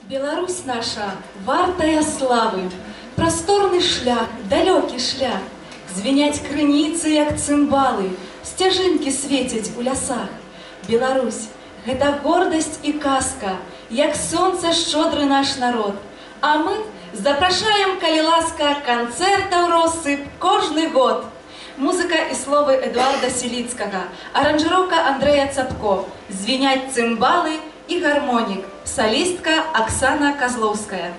Беларусь наша, вартая славы, просторный шлях, далёкі шлях, звеняць крыніцы, як цымбалы, сцяжынкі свеціць у лясах. Беларусь — гэта гордасць і казка, як сонца шчодры наш народ. А мы запрашаем, калі ласка, канцэртаў россып кожны год. Музыка і словы Эдуарда Селіцкага, аранжыроўка Андрэя Цапко, звеняць цымбалы і гармонік, салістка Аксана Козловская.